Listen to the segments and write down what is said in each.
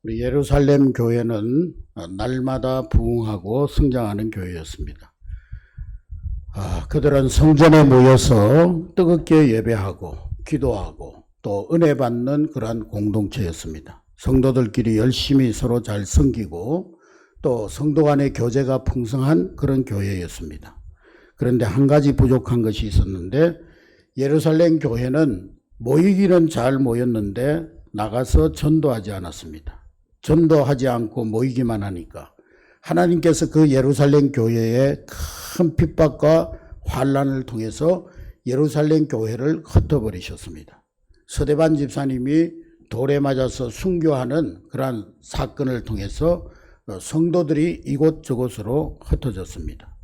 우리 예루살렘 교회는 날마다 부흥하고 성장하는 교회였습니다. 그들은 성전에 모여서 뜨겁게 예배하고 기도하고 또 은혜 받는 그러한 공동체였습니다. 성도들끼리 열심히 서로 잘 섬기고 또 성도 간의 교제가 풍성한 그런 교회였습니다. 그런데 한 가지 부족한 것이 있었는데, 예루살렘 교회는 모이기는 잘 모였는데 나가서 전도하지 않았습니다. 전도하지 않고 모이기만 하니까 하나님께서 그 예루살렘 교회의 큰 핍박과 환난을 통해서 예루살렘 교회를 흩어버리셨습니다. 서대반 집사님이 돌에 맞아서 순교하는 그러한 사건을 통해서 성도들이 이곳저곳으로 흩어졌습니다.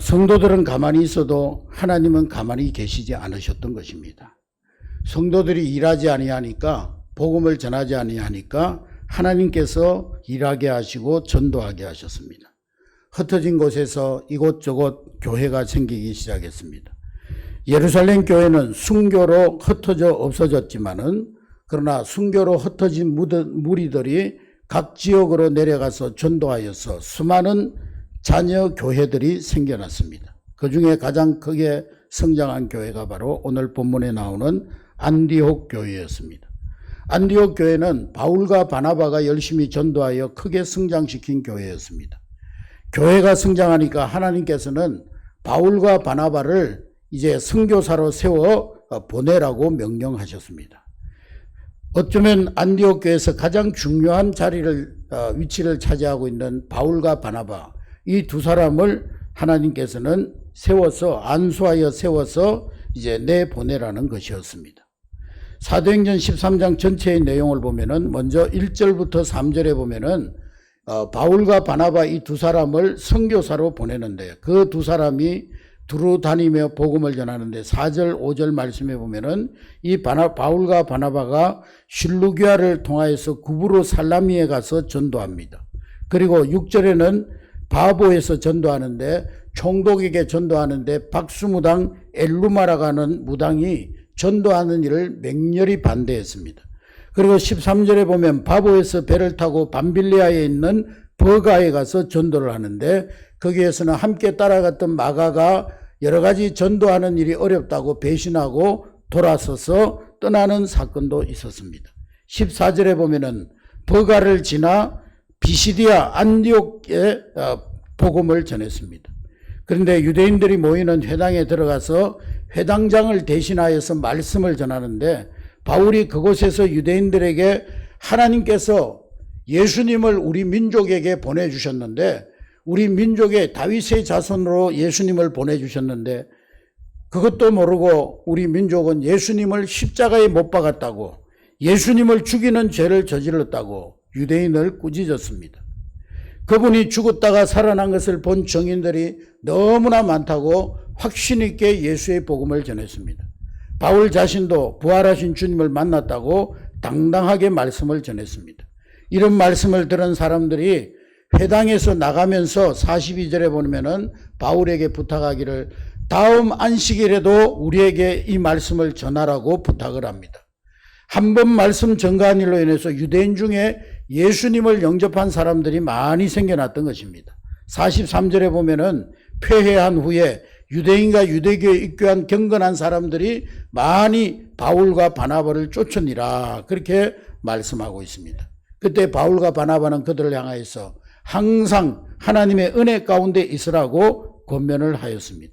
성도들은 가만히 있어도 하나님은 가만히 계시지 않으셨던 것입니다. 성도들이 일하지 아니하니까, 복음을 전하지 아니하니까 하나님께서 일하게 하시고 전도하게 하셨습니다. 흩어진 곳에서 이곳저곳 교회가 생기기 시작했습니다. 예루살렘 교회는 순교로 흩어져 없어졌지만은, 그러나 순교로 흩어진 무리들이 각 지역으로 내려가서 전도하여서 수많은 자녀 교회들이 생겨났습니다. 그 중에 가장 크게 성장한 교회가 바로 오늘 본문에 나오는 안디옥 교회였습니다. 안디옥 교회는 바울과 바나바가 열심히 전도하여 크게 성장시킨 교회였습니다. 교회가 성장하니까 하나님께서는 바울과 바나바를 이제 선교사로 세워 보내라고 명령하셨습니다. 어쩌면 안디옥 교회에서 가장 중요한 위치를 차지하고 있는 바울과 바나바, 이 두 사람을 하나님께서는 안수하여 세워서 이제 내보내라는 것이었습니다. 사도행전 13장 전체의 내용을 보면은, 먼저 1절부터 3절에 보면은 바울과 바나바 이 두 사람을 선교사로 보내는데, 그 두 사람이 두루 다니며 복음을 전하는데, 4절 5절 말씀에 보면은 이 바울과 바나바가 실루기아를 통하여서 구브로 살라미에 가서 전도합니다. 그리고 6절에는 바보에서 전도하는데, 총독에게 전도하는데 박수무당 엘루마라고 하는 무당이 전도하는 일을 맹렬히 반대했습니다. 그리고 13절에 보면 바보에서 배를 타고 밤빌리아에 있는 버가에 가서 전도를 하는데, 거기에서는 함께 따라갔던 마가가 여러 가지 전도하는 일이 어렵다고 배신하고 돌아서서 떠나는 사건도 있었습니다. 14절에 보면은 버가를 지나 비시디아 안디옥에 복음을 전했습니다. 그런데 유대인들이 모이는 회당에 들어가서 회당장을 대신하여서 말씀을 전하는데, 바울이 그곳에서 유대인들에게 하나님께서 예수님을 우리 민족에게 보내주셨는데, 우리 민족의 다윗의 자손으로 예수님을 보내주셨는데, 그것도 모르고 우리 민족은 예수님을 십자가에 못 박았다고, 예수님을 죽이는 죄를 저질렀다고 유대인을 꾸짖었습니다. 그분이 죽었다가 살아난 것을 본 정인들이 너무나 많다고 확신 있게 예수의 복음을 전했습니다. 바울 자신도 부활하신 주님을 만났다고 당당하게 말씀을 전했습니다. 이런 말씀을 들은 사람들이 회당에서 나가면서 42절에 보면은 바울에게 부탁하기를, 다음 안식일에도 우리에게 이 말씀을 전하라고 부탁을 합니다. 한 번 말씀 전가한 일로 인해서 유대인 중에 예수님을 영접한 사람들이 많이 생겨났던 것입니다. 43절에 보면은 폐회한 후에 유대인과 유대교에 입교한 경건한 사람들이 많이 바울과 바나바를 쫓으니라, 그렇게 말씀하고 있습니다. 그때 바울과 바나바는 그들을 향하여서 항상 하나님의 은혜 가운데 있으라고 권면을 하였습니다.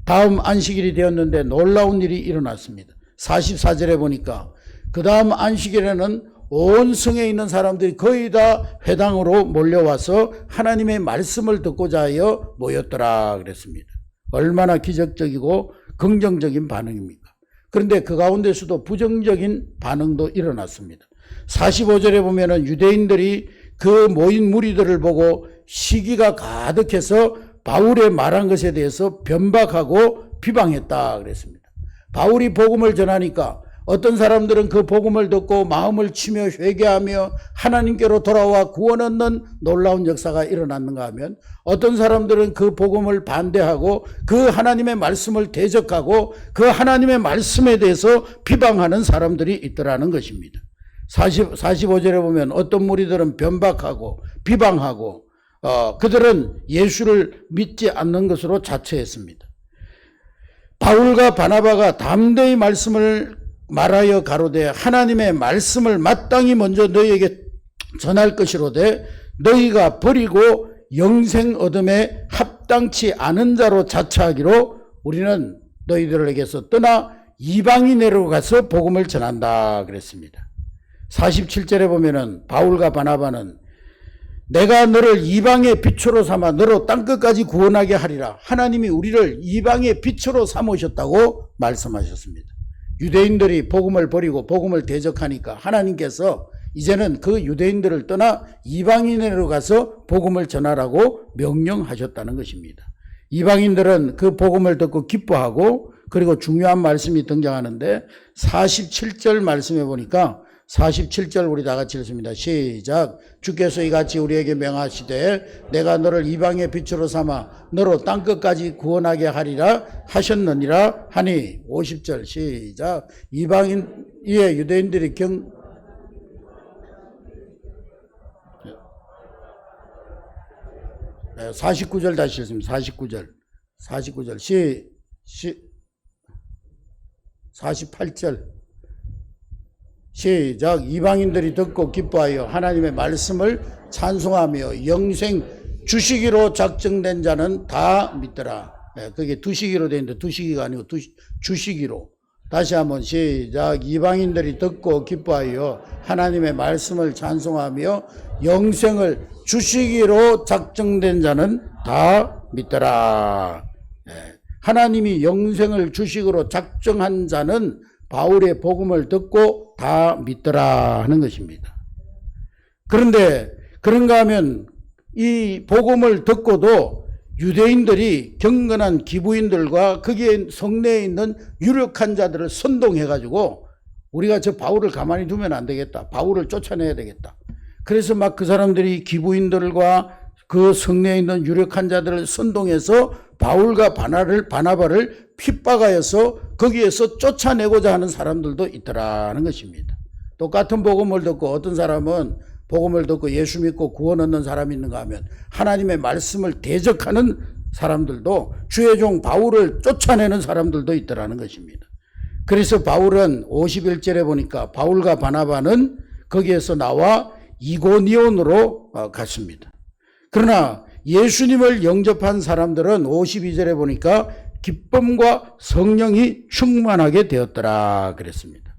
다음 안식일이 되었는데 놀라운 일이 일어났습니다. 44절에 보니까 그 다음 안식일에는 온 성에 있는 사람들이 거의 다 회당으로 몰려와서 하나님의 말씀을 듣고자 하여 모였더라 그랬습니다. 얼마나 기적적이고 긍정적인 반응입니까? 그런데 그 가운데서도 부정적인 반응도 일어났습니다. 45절에 보면은 유대인들이 그 모인 무리들을 보고 시기가 가득해서 바울의 말한 것에 대해서 변박하고 비방했다 그랬습니다. 바울이 복음을 전하니까 어떤 사람들은 그 복음을 듣고 마음을 치며 회개하며 하나님께로 돌아와 구원 얻는 놀라운 역사가 일어났는가 하면, 어떤 사람들은 그 복음을 반대하고 그 하나님의 말씀을 대적하고 그 하나님의 말씀에 대해서 비방하는 사람들이 있더라는 것입니다. 45절에 보면 어떤 무리들은 변박하고 비방하고 그들은 예수를 믿지 않는 것으로 자처했습니다. 바울과 바나바가 담대히 말씀을 말하여 가로되 하나님의 말씀을 마땅히 먼저 너희에게 전할 것이로되 너희가 버리고 영생 얻음에 합당치 않은 자로 자처하기로 우리는 너희들에게서 떠나 이방인으로 가서 복음을 전한다 그랬습니다. 47절에 보면은 바울과 바나바는 내가 너를 이방의 빛으로 삼아 너로 땅끝까지 구원하게 하리라. 하나님이 우리를 이방의 빛으로 삼으셨다고 말씀하셨습니다. 유대인들이 복음을 버리고 복음을 대적하니까 하나님께서 이제는 그 유대인들을 떠나 이방인으로 가서 복음을 전하라고 명령하셨다는 것입니다. 이방인들은 그 복음을 듣고 기뻐하고 그리고 중요한 말씀이 등장하는데 47절 말씀해 보니까 47절 우리 다 같이 읽습니다. 시작. 주께서 이같이 우리에게 명하시되 내가 너를 이방의 빛으로 삼아 너로 땅끝까지 구원하게 하리라 하셨느니라 하니 50절 시작. 이방인 이에 유대인들이 49절 다시 읽습니다. 49절 48절 시작. 이방인들이 듣고 기뻐하여 하나님의 말씀을 찬송하며 영생 주시기로 작정된 자는 다 믿더라. 그게 두시기로 되어 있는데 두시기가 아니고 주시기로. 다시 한번 시작. 이방인들이 듣고 기뻐하여 하나님의 말씀을 찬송하며 영생을 주시기로 작정된 자는 다 믿더라. 하나님이 영생을 주시기로 작정한 자는 바울의 복음을 듣고 다 믿더라 하는 것입니다. 그런데 그런가 하면 이 복음을 듣고도 유대인들이 경건한 기부인들과 거기에 성내에 있는 유력한 자들을 선동해가지고 우리가 저 바울을 가만히 두면 안 되겠다. 바울을 쫓아내야 되겠다. 그래서 막 그 사람들이 기부인들과 그 성내에 있는 유력한 자들을 선동해서 바울과 바나바를 핍박하여서 거기에서 쫓아내고자 하는 사람들도 있더라는 것입니다. 똑같은 복음을 듣고 어떤 사람은 복음을 듣고 예수 믿고 구원 얻는 사람이 있는가 하면 하나님의 말씀을 대적하는 사람들도 주의 종 바울을 쫓아내는 사람들도 있더라는 것입니다. 그래서 바울은 51절에 보니까 바울과 바나바는 거기에서 나와 이고니온으로 갔습니다. 그러나 예수님을 영접한 사람들은 52절에 보니까 기쁨과 성령이 충만하게 되었더라 그랬습니다.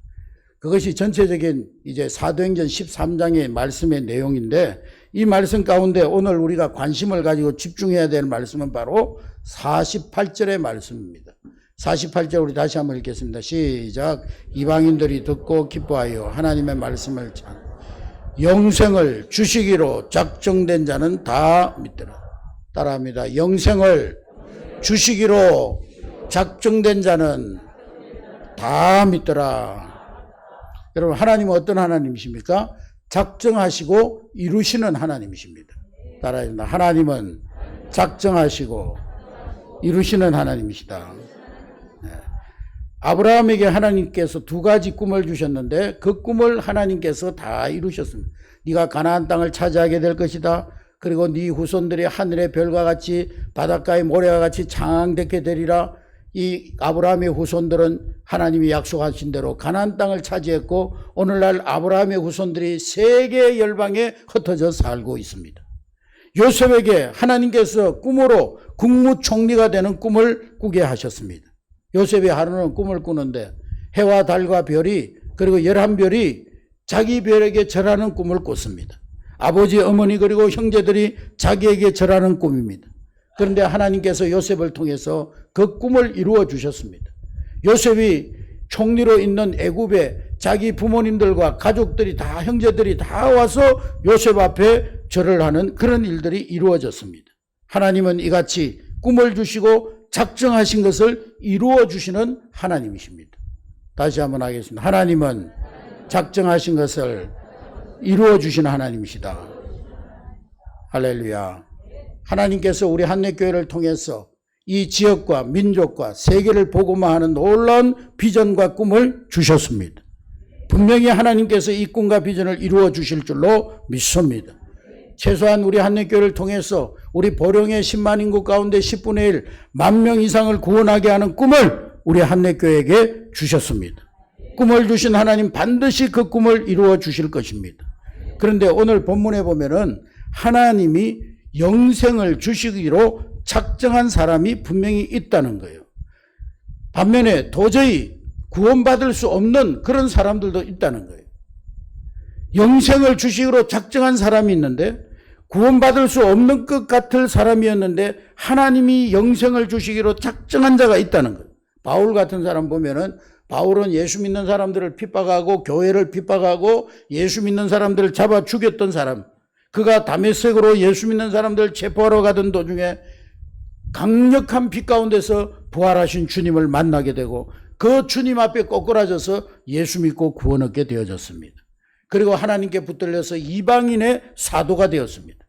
그것이 전체적인 이제 사도행전 13장의 말씀의 내용인데 이 말씀 가운데 오늘 우리가 관심을 가지고 집중해야 될 말씀은 바로 48절의 말씀입니다. 48절 우리 다시 한번 읽겠습니다. 시작. 이방인들이 듣고 기뻐하여 하나님의 말씀을 영생을 주시기로 작정된 자는 다 믿더라. 따라합니다. 영생을 주시기로 작정된 자는 다 믿더라. 여러분 하나님은 어떤 하나님이십니까? 작정하시고 이루시는 하나님이십니다. 따라합니다. 하나님은 작정하시고 이루시는 하나님이시다. 아브라함에게 하나님께서 두 가지 꿈을 주셨는데 그 꿈을 하나님께서 다 이루셨습니다. 네가 가나안 땅을 차지하게 될 것이다. 그리고 네 후손들이 하늘의 별과 같이 바닷가의 모래와 같이 장대케 되리라. 이 아브라함의 후손들은 하나님이 약속하신 대로 가나안 땅을 차지했고 오늘날 아브라함의 후손들이 세계 열방에 흩어져 살고 있습니다. 요셉에게 하나님께서 꿈으로 국무총리가 되는 꿈을 꾸게 하셨습니다. 요셉이 하루는 꿈을 꾸는데 해와 달과 별이 그리고 11별이 자기 별에게 절하는 꿈을 꿨습니다. 아버지, 어머니 그리고 형제들이 자기에게 절하는 꿈입니다. 그런데 하나님께서 요셉을 통해서 그 꿈을 이루어 주셨습니다. 요셉이 총리로 있는 애굽에 자기 부모님들과 가족들이 다 형제들이 다 와서 요셉 앞에 절을 하는 그런 일들이 이루어졌습니다. 하나님은 이같이 꿈을 주시고 작정하신 것을 이루어 주시는 하나님이십니다. 다시 한번 하겠습니다. 하나님은 작정하신 것을 이루어 주시는 하나님이시다. 할렐루야. 하나님께서 우리 한례교회를 통해서 이 지역과 민족과 세계를 복음화하는 놀라운 비전과 꿈을 주셨습니다. 분명히 하나님께서 이 꿈과 비전을 이루어 주실 줄로 믿습니다. 최소한 우리 한내교회를 통해서 우리 보령의 10만 인구 가운데 10분의 1, 10,000명 이상을 구원하게 하는 꿈을 우리 한내교회에게 주셨습니다. 꿈을 주신 하나님 반드시 그 꿈을 이루어 주실 것입니다. 그런데 오늘 본문에 보면은 하나님이 영생을 주시기로 작정한 사람이 분명히 있다는 거예요. 반면에 도저히 구원받을 수 없는 그런 사람들도 있다는 거예요. 영생을 주시기로 작정한 사람이 있는데 구원받을 수 없는 것 같을 사람이었는데 하나님이 영생을 주시기로 작정한 자가 있다는 거예요. 바울 같은 사람 보면은 바울은 예수 믿는 사람들을 핍박하고 교회를 핍박하고 예수 믿는 사람들을 잡아 죽였던 사람. 그가 다메섹으로 예수 믿는 사람들을 체포하러 가던 도중에 강력한 빛 가운데서 부활하신 주님을 만나게 되고 그 주님 앞에 꼬꾸라져서 예수 믿고 구원 얻게 되어졌습니다. 그리고 하나님께 붙들려서 이방인의 사도가 되었습니다.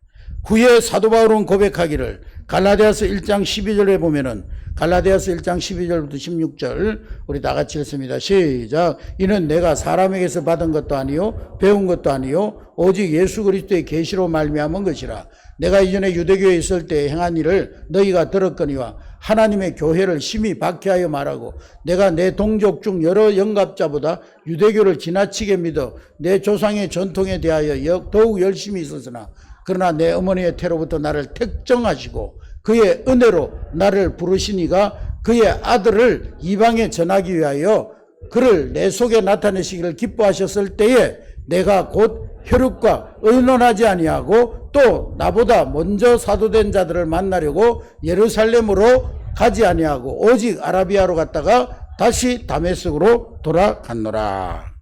후에 사도 바울은 고백하기를 갈라디아서 1장 12절에 보면은 갈라디아서 1장 12절부터 16절 우리 다 같이 읽습니다. 시작. 이는 내가 사람에게서 받은 것도 아니요 배운 것도 아니요 오직 예수 그리스도의 계시로 말미암은 것이라. 내가 이전에 유대교에 있을 때 행한 일을 너희가 들었거니와 하나님의 교회를 심히 박해하여 말하고 내가 내 동족 중 여러 영갑자보다 유대교를 지나치게 믿어 내 조상의 전통에 대하여 더욱 열심히 있었으나 그러나 내 어머니의 태로부터 나를 택정하시고 그의 은혜로 나를 부르시니가 그의 아들을 이방에 전하기 위하여 그를 내 속에 나타내시기를 기뻐하셨을 때에 내가 곧 혈육과 의논하지 아니하고 또 나보다 먼저 사도된 자들을 만나려고 예루살렘으로 가지 아니하고 오직 아라비아로 갔다가 다시 다메섹으로 돌아갔노라.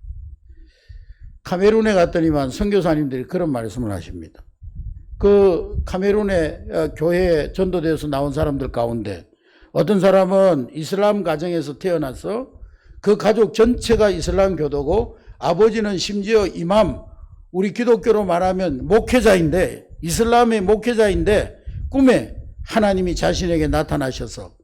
카메룬에 갔더니만 선교사님들이 그런 말씀을 하십니다. 그 카메룬의 교회에 전도되어서 나온 사람들 가운데 어떤 사람은 이슬람 가정에서 태어나서 그 가족 전체가 이슬람 교도고 아버지는 심지어 이맘, 우리 기독교로 말하면 목회자인데 이슬람의 목회자인데 꿈에 하나님이 자신에게 나타나셔서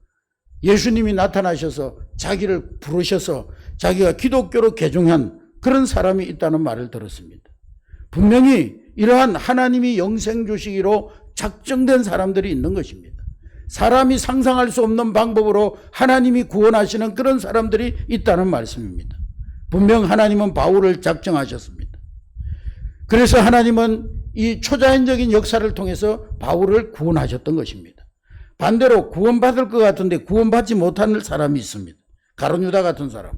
예수님이 나타나셔서 자기를 부르셔서 자기가 기독교로 개종한 그런 사람이 있다는 말을 들었습니다. 분명히 이러한 하나님이 영생 주시기로 작정된 사람들이 있는 것입니다. 사람이 상상할 수 없는 방법으로 하나님이 구원하시는 그런 사람들이 있다는 말씀입니다. 분명 하나님은 바울을 작정하셨습니다. 그래서 하나님은 이 초자연적인 역사를 통해서 바울을 구원하셨던 것입니다. 반대로 구원받을 것 같은데 구원받지 못하는 사람이 있습니다. 가룟 유다 같은 사람.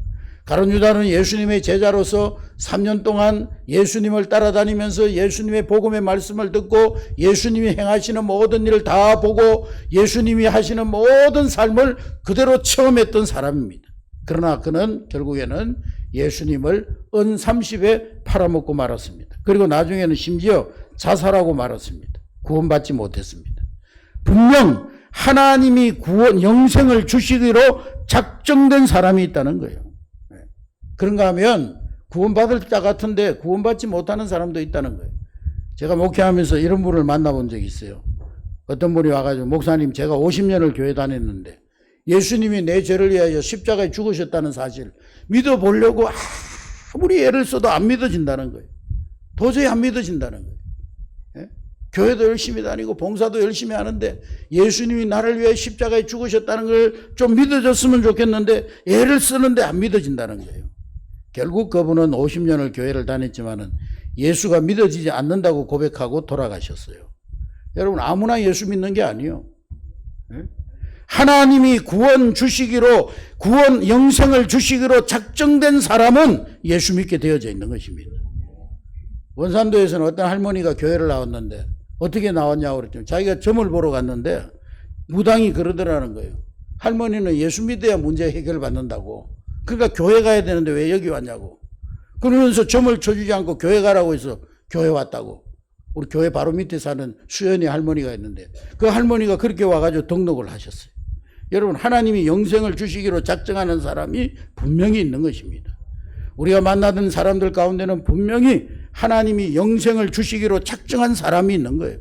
가룟 유다는 예수님의 제자로서 3년 동안 예수님을 따라다니면서 예수님의 복음의 말씀을 듣고 예수님이 행하시는 모든 일을 다 보고 예수님이 하시는 모든 삶을 그대로 체험했던 사람입니다. 그러나 그는 결국에는 예수님을 은 30에 팔아먹고 말았습니다. 그리고 나중에는 심지어 자살하고 말았습니다. 구원받지 못했습니다. 분명 하나님이 영생을 주시기로 작정된 사람이 있다는 거예요. 그런가 하면 구원받을 자 같은데 구원받지 못하는 사람도 있다는 거예요. 제가 목회하면서 이런 분을 만나본 적이 있어요. 어떤 분이 와가지고 목사님 제가 50년을 교회 다녔는데 예수님이 내 죄를 위하여 십자가에 죽으셨다는 사실 믿어보려고 아무리 애를 써도 안 믿어진다는 거예요. 도저히 안 믿어진다는 거예요. 예? 교회도 열심히 다니고 봉사도 열심히 하는데 예수님이 나를 위해 십자가에 죽으셨다는 걸 좀 믿어졌으면 좋겠는데 애를 쓰는데 안 믿어진다는 거예요. 결국 그분은 50년을 교회를 다녔지만은 예수가 믿어지지 않는다고 고백하고 돌아가셨어요. 여러분 아무나 예수 믿는 게 아니에요. 하나님이 구원 영생을 주시기로 작정된 사람은 예수 믿게 되어져 있는 것입니다. 원산도에서는 어떤 할머니가 교회를 나왔는데 어떻게 나왔냐고 그랬더니 자기가 점을 보러 갔는데 무당이 그러더라는 거예요. 할머니는 예수 믿어야 문제 해결받는다고. 그러니까 교회 가야 되는데 왜 여기 왔냐고. 그러면서 점을 쳐주지 않고 교회 가라고 해서 교회 왔다고. 우리 교회 바로 밑에 사는 수연이 할머니가 있는데 그 할머니가 그렇게 와가지고 등록을 하셨어요. 여러분 하나님이 영생을 주시기로 작정하는 사람이 분명히 있는 것입니다. 우리가 만나던 사람들 가운데는 분명히 하나님이 영생을 주시기로 작정한 사람이 있는 거예요.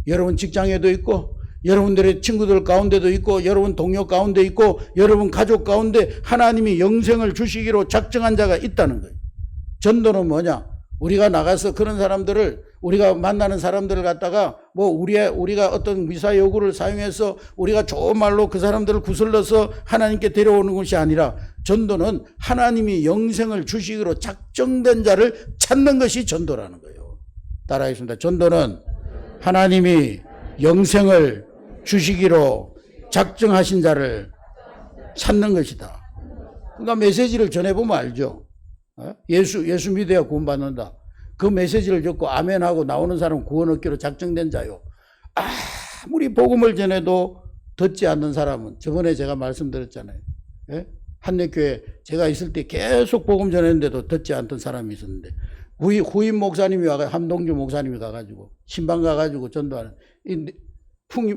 여러분 직장에도 있고 여러분들의 친구들 가운데도 있고 여러분 동료 가운데 있고 여러분 가족 가운데 하나님이 영생을 주시기로 작정한 자가 있다는 거예요. 전도는 뭐냐? 우리가 나가서 그런 사람들을, 우리가 만나는 사람들을 갖다가 뭐 우리가 어떤 미사 여구를 사용해서 우리가 좋은 말로 그 사람들을 구슬러서 하나님께 데려오는 것이 아니라, 전도는 하나님이 영생을 주시기로 작정된 자를 찾는 것이 전도라는 거예요. 따라하겠습니다. 전도는 하나님이 영생을 주시기로 작정하신 자를 찾는 것이다. 그러니까 메시지를 전해보면 알죠. 예수 믿어야 구원받는다. 그 메시지를 듣고 아멘하고 나오는 사람은 구원 얻기로 작정된 자요. 아무리 복음을 전해도 듣지 않는 사람은, 저번에 제가 말씀드렸잖아요. 예? 한내교회 제가 있을 때 계속 복음 전했는데도 듣지 않던 사람이 있었는데, 후임 목사님이 와가지고, 함동주 목사님이 가가지고 신방 가가지고 전도하는,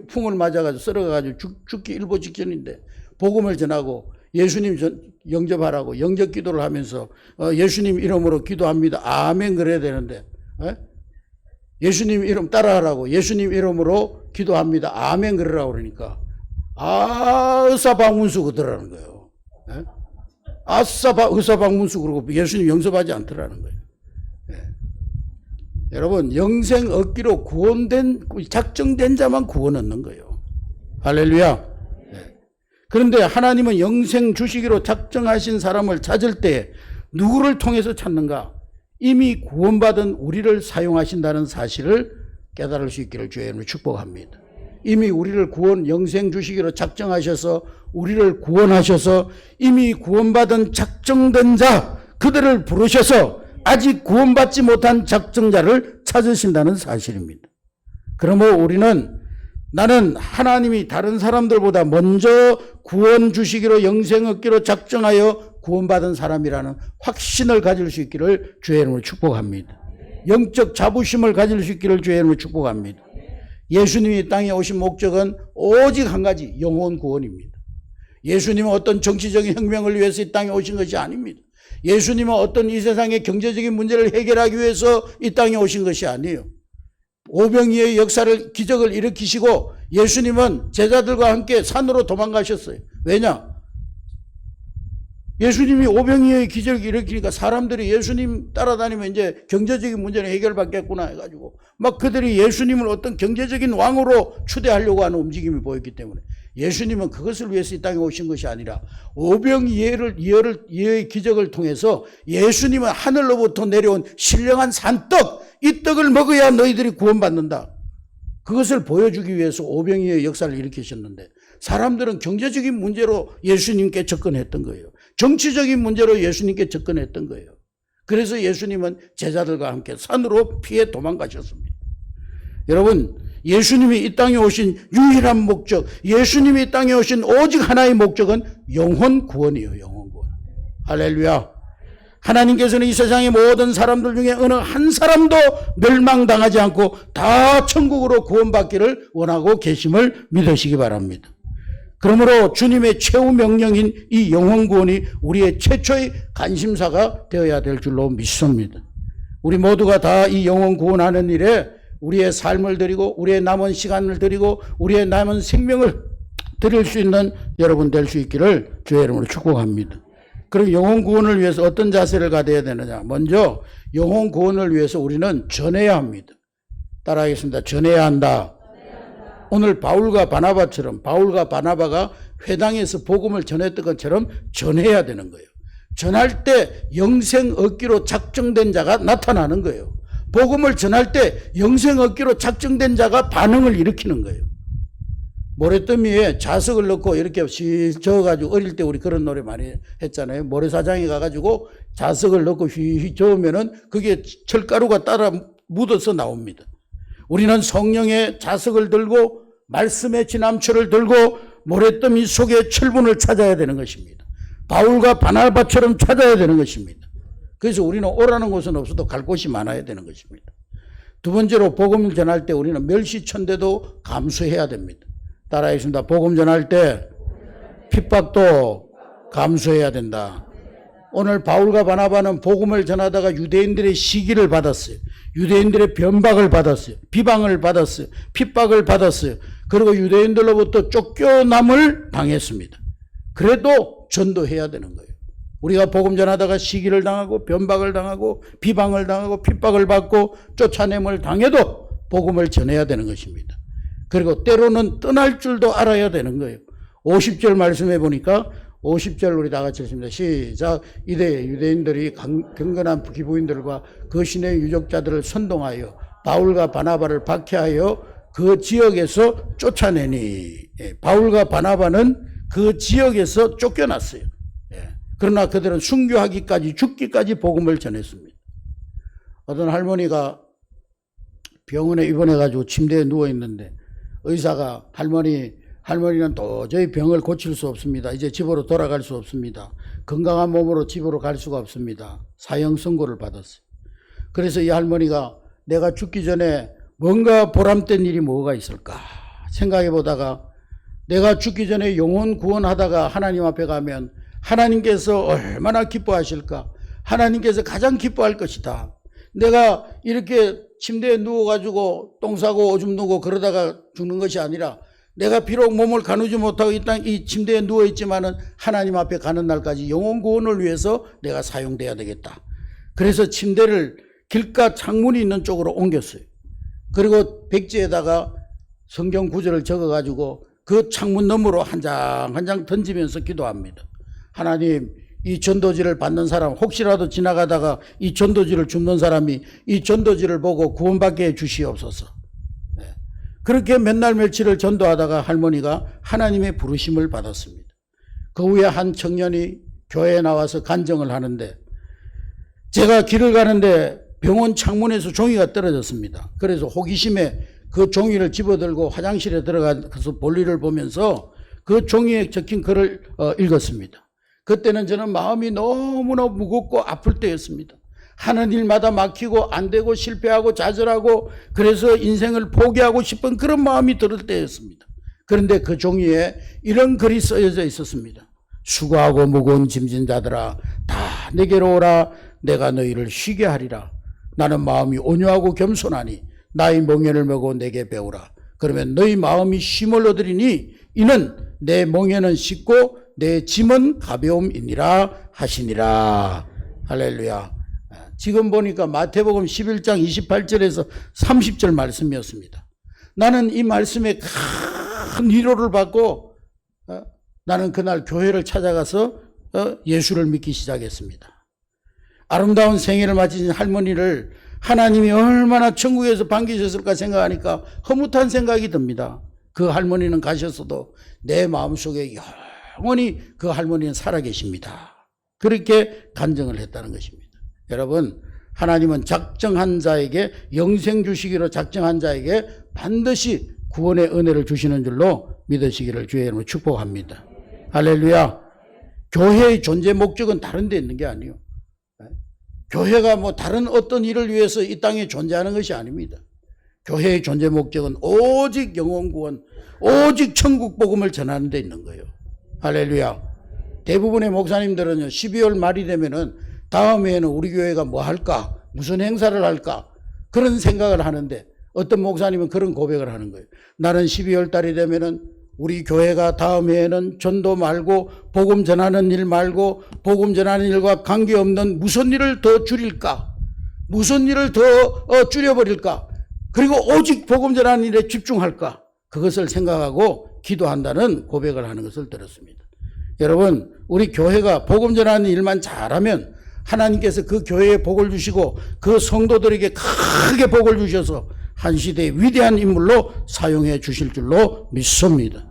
풍을 맞아가지고 썰어가지고 죽기 일보 직전인데 복음을 전하고 예수님 영접하라고 영접 기도를 하면서 예수님 이름으로 기도합니다. 아멘 그래야 되는데, 예수님 이름 따라하라고 예수님 이름으로 기도합니다. 아멘 그러라고 그러니까 의사방문수 그러더라는 거예요. 의사방문수 그러고 예수님 영접하지 않더라는 거예요. 여러분, 영생 얻기로 작정된 자만 구원 얻는 거예요. 할렐루야. 그런데 하나님은 영생 주시기로 작정하신 사람을 찾을 때 누구를 통해서 찾는가? 이미 구원받은 우리를 사용하신다는 사실을 깨달을 수 있기를 주의 이름으로 축복합니다. 이미 우리를 영생 주시기로 작정하셔서 우리를 구원하셔서 이미 구원받은 작정된 자, 그들을 부르셔서 아직 구원받지 못한 작정자를 찾으신다는 사실입니다. 그러므로 우리는, 나는 하나님이 다른 사람들보다 먼저 구원 주시기로 영생 얻기로 작정하여 구원받은 사람이라는 확신을 가질 수 있기를 주의 이름으로 축복합니다. 영적 자부심을 가질 수 있기를 주의 이름으로 축복합니다. 예수님이 땅에 오신 목적은 오직 한 가지, 영혼 구원입니다. 예수님은 어떤 정치적인 혁명을 위해서 이 땅에 오신 것이 아닙니다. 예수님은 어떤 이 세상의 경제적인 문제를 해결하기 위해서 이 땅에 오신 것이 아니에요. 오병이어의 역사를, 기적을 일으키시고 예수님은 제자들과 함께 산으로 도망가셨어요. 왜냐? 예수님이 오병이어의 기적을 일으키니까 사람들이 예수님 따라다니면 이제 경제적인 문제는 해결받겠구나 해가지고 막 그들이 예수님을 어떤 경제적인 왕으로 추대하려고 하는 움직임이 보였기 때문에, 예수님은 그것을 위해서 이 땅에 오신 것이 아니라 오병이어의 기적을 통해서 예수님은 하늘로부터 내려온 신령한 산떡, 이 떡을 먹어야 너희들이 구원받는다. 그것을 보여주기 위해서 오병이어의 역사를 일으키셨는데, 사람들은 경제적인 문제로 예수님께 접근했던 거예요. 정치적인 문제로 예수님께 접근했던 거예요. 그래서 예수님은 제자들과 함께 산으로 피해 도망가셨습니다. 여러분, 예수님이 이 땅에 오신 유일한 목적, 예수님이 이 땅에 오신 오직 하나의 목적은 영혼 구원이에요. 영혼 구원. 할렐루야. 하나님께서는 이 세상의 모든 사람들 중에 어느 한 사람도 멸망당하지 않고 다 천국으로 구원받기를 원하고 계심을 믿으시기 바랍니다. 그러므로 주님의 최후 명령인 이 영혼 구원이 우리의 최초의 관심사가 되어야 될 줄로 믿습니다. 우리 모두가 다 이 영혼 구원하는 일에 우리의 삶을 드리고 우리의 남은 시간을 드리고 우리의 남은 생명을 드릴 수 있는 여러분 될 수 있기를 주의 이름으로 축복합니다. 그럼 영혼 구원을 위해서 어떤 자세를 가져야 되느냐? 먼저 영혼 구원을 위해서 우리는 전해야 합니다. 따라하겠습니다. 전해야 한다. 오늘 바울과 바나바가 회당에서 복음을 전했던 것처럼 전해야 되는 거예요. 전할 때 영생 얻기로 작정된 자가 나타나는 거예요. 복음을 전할 때 영생 얻기로 작정된 자가 반응을 일으키는 거예요. 모래더미에 자석을 넣고 이렇게 저어가지고, 어릴 때 우리 그런 노래 많이 했잖아요. 모래사장에 가가지고 자석을 넣고 휘휘 저으면은 그게 철가루가 따라 묻어서 나옵니다. 우리는 성령의 자석을 들고 말씀의 진함초를 들고 모래더미 속에 철분을 찾아야 되는 것입니다. 바울과 바나바처럼 찾아야 되는 것입니다. 그래서 우리는 오라는 곳은 없어도 갈 곳이 많아야 되는 것입니다. 두 번째로 복음을 전할 때 우리는 멸시천대도 감수해야 됩니다. 따라하겠습니다. 복음 전할 때 핍박도 감수해야 된다. 오늘 바울과 바나바는 복음을 전하다가 유대인들의 시기를 받았어요. 유대인들의 변박을 받았어요. 비방을 받았어요. 핍박을 받았어요. 그리고 유대인들로부터 쫓겨남을 당했습니다. 그래도 전도해야 되는 거예요. 우리가 복음 전하다가 시기를 당하고 변박을 당하고 비방을 당하고 핍박을 받고 쫓아냄을 당해도 복음을 전해야 되는 것입니다. 그리고 때로는 떠날 줄도 알아야 되는 거예요. 50절 말씀해 보니까 50절 우리 다 같이 읽습니다. 시작. 이때 유대인들이 경건한 기부인들과 그 신의 유족자들을 선동하여 바울과 바나바를 박해하여 그 지역에서 쫓아내니. 바울과 바나바는 그 지역에서 쫓겨났어요. 그러나 그들은 순교하기까지 죽기까지 복음을 전했습니다. 어떤 할머니가 병원에 입원해가지고 침대에 누워있는데 의사가 할머니는 도저히 병을 고칠 수 없습니다. 이제 집으로 돌아갈 수 없습니다. 건강한 몸으로 집으로 갈 수가 없습니다. 사형 선고를 받았어요. 그래서 이 할머니가 내가 죽기 전에 뭔가 보람된 일이 뭐가 있을까 생각해 보다가 내가 죽기 전에 영혼 구원하다가 하나님 앞에 가면 하나님께서 얼마나 기뻐하실까? 하나님께서 가장 기뻐할 것이다. 내가 이렇게 침대에 누워가지고 똥 싸고 오줌 누고 그러다가 죽는 것이 아니라 내가 비록 몸을 가누지 못하고 이 침대에 누워있지만은 하나님 앞에 가는 날까지 영혼 구원을 위해서 내가 사용돼야 되겠다. 그래서 침대를 길가 창문이 있는 쪽으로 옮겼어요. 그리고 백지에다가 성경 구절을 적어가지고 그 창문 너머로 한 장 한 장 던지면서 기도합니다. 하나님, 이 전도지를 받는 사람, 혹시라도 지나가다가 이 전도지를 줍는 사람이 이 전도지를 보고 구원받게 해 주시옵소서. 그렇게 몇 날 며칠을 전도하다가 할머니가 하나님의 부르심을 받았습니다. 그 후에 한 청년이 교회에 나와서 간증을 하는데 제가 길을 가는데 병원 창문에서 종이가 떨어졌습니다. 그래서 호기심에 그 종이를 집어들고 화장실에 들어가서 볼일을 보면서 그 종이에 적힌 글을 읽었습니다. 그때는 저는 마음이 너무나 무겁고 아플 때였습니다. 하는 일마다 막히고 안 되고 실패하고 좌절하고 그래서 인생을 포기하고 싶은 그런 마음이 들을 때였습니다. 그런데 그 종이에 이런 글이 쓰여져 있었습니다. 수고하고 무거운 짐진 자들아 다 내게로 오라. 내가 너희를 쉬게 하리라. 나는 마음이 온유하고 겸손하니 나의 멍에를 메고 내게 배우라. 그러면 너희 마음이 쉼을 얻으리니 이는 내 멍에는 쉽고 내 짐은 가벼움이니라 하시니라. 할렐루야. 지금 보니까 마태복음 11장 28절에서 30절 말씀이었습니다. 나는 이 말씀에 큰 위로를 받고 나는 그날 교회를 찾아가서 예수를 믿기 시작했습니다. 아름다운 생애를 마친 할머니를 하나님이 얼마나 천국에서 반기셨을까 생각하니까 허무한 생각이 듭니다. 그 할머니는 가셨어도 내 마음속에 영원히 그 할머니는 살아계십니다. 그렇게 간증을 했다는 것입니다. 여러분, 하나님은 작정한 자에게 영생 주시기로 작정한 자에게 반드시 구원의 은혜를 주시는 줄로 믿으시기를 주의 이름으로 축복합니다. 할렐루야. 교회의 존재 목적은 다른 데 있는 게 아니에요. 교회가 뭐 다른 어떤 일을 위해서 이 땅에 존재하는 것이 아닙니다. 교회의 존재 목적은 오직 영혼 구원, 오직 천국 복음을 전하는 데 있는 거예요. 할렐루야. 대부분의 목사님들은요, 12월 말이 되면은 다음 해에는 우리 교회가 뭐 할까? 무슨 행사를 할까? 그런 생각을 하는데 어떤 목사님은 그런 고백을 하는 거예요. 나는 12월 달이 되면은 우리 교회가 다음 해에는 전도 말고 복음 전하는 일 말고 복음 전하는 일과 관계없는 무슨 일을 더 줄일까? 무슨 일을 더 줄여버릴까? 그리고 오직 복음 전하는 일에 집중할까? 그것을 생각하고 기도한다는 고백을 하는 것을 들었습니다. 여러분, 우리 교회가 복음 전하는 일만 잘하면 하나님께서 그 교회에 복을 주시고 그 성도들에게 크게 복을 주셔서 한 시대의 위대한 인물로 사용해 주실 줄로 믿습니다.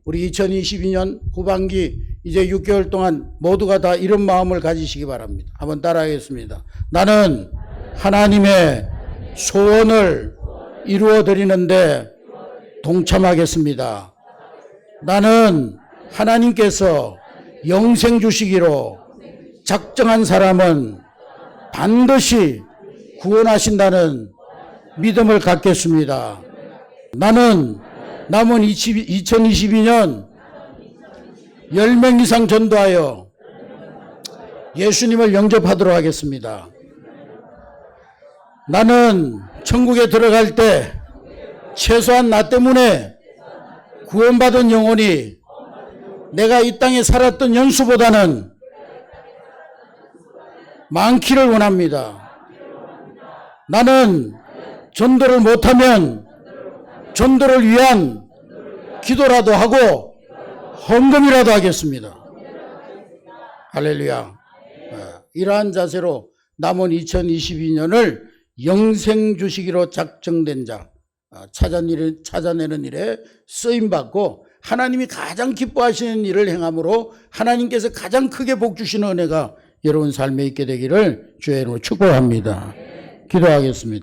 우리 2022년 후반기 이제 6개월 동안 모두가 다 이런 마음을 가지시기 바랍니다. 한번 따라하겠습니다. 나는 하나님의 소원을 이루어 드리는데 동참하겠습니다. 나는 하나님께서 영생 주시기로 작정한 사람은 반드시 구원하신다는 믿음을 갖겠습니다. 나는 남은 2022년 10명 이상 전도하여 예수님을 영접하도록 하겠습니다. 나는 천국에 들어갈 때 최소한 나 때문에 구원받은 영혼이 내가 이 땅에 살았던 연수보다는 많기를 원합니다. 나는 전도를 못하면 전도를 위한 기도라도 하고 헌금이라도 하겠습니다. 할렐루야. 이러한 자세로 남은 2022년을 영생 주시기로 작정된 자, 찾아내는 일에 쓰임받고 하나님이 가장 기뻐하시는 일을 행함으로 하나님께서 가장 크게 복 주시는 은혜가 여러분 삶에 있게 되기를 주의 이름으로 축복합니다. 기도하겠습니다.